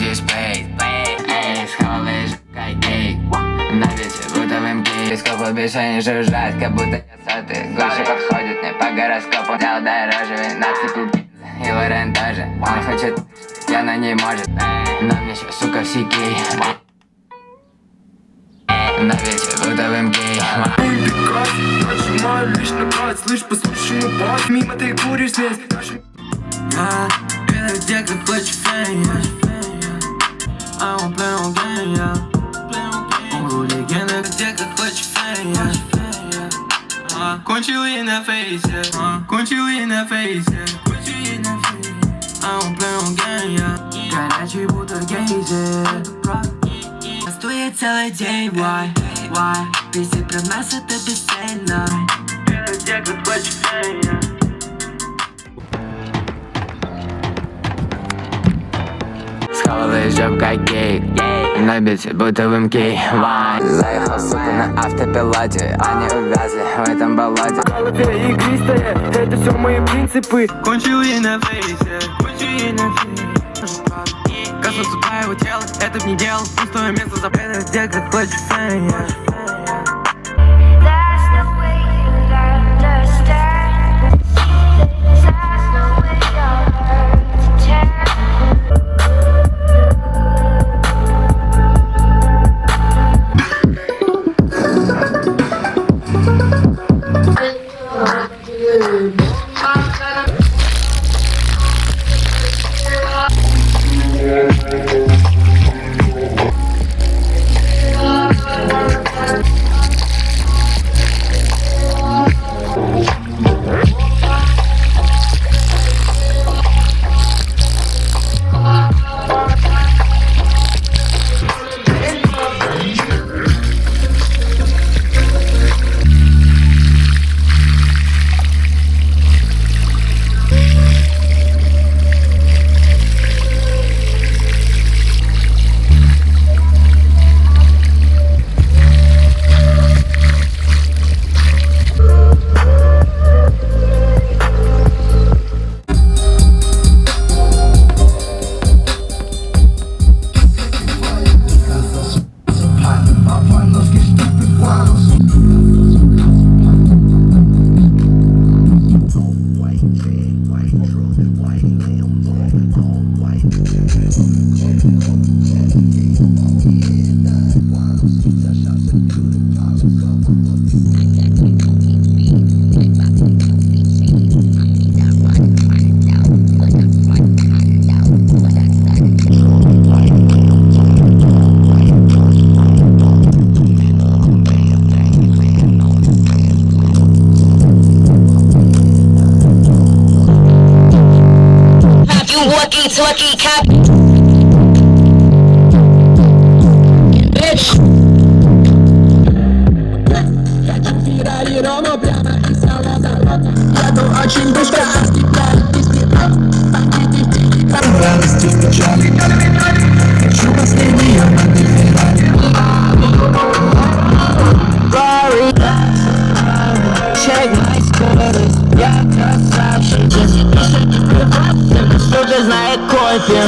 дисплей. Эй, схаваешь кайкей. На ветер будто в МК. Перископы больше не жужжат, как будто не соты. Гоши подходит мне по гороскопу. Взял дорожевый, нацепил и Лорен тоже. Он хочет, я на ней может. Но мне еще, сука, в сикей. На ветер будто в МК. Нажимаю лишь на газ, слышь, послушай мой бас. Мимо ты куришь здесь. Это где как хочешь фейн. I won't play on game, yeah. Он был легенда, где как хочешь фейн. Кончил ей на фейсе, кончил ей на фейсе. I won't play on game, yeah. Горячий будто гейзер. Стоит целый день, why? Висит пред нас, это бесцельно. Это где как хочешь фейн, yeah. Схаваешь жоп как гей. На бите будто в МК. Заехал, сука, на автопилоте. Они увязли в этом болоте. Голове игристая, это все мои принципы. Кончил ей на фейсе, кончил ей на фейсе. Коснуться твоего тела, это б не делал. Пустое место за это где как хочешь фейн. Walkie cop. Bitch. Хочу Феррари, Рома прямо из салона. Еду очень быстро, ослепляю дисплей. Радости в печали. Хочу последнее на Феррари. Check my скорость. Я красавчик. Если пишет, кто же знает кофе.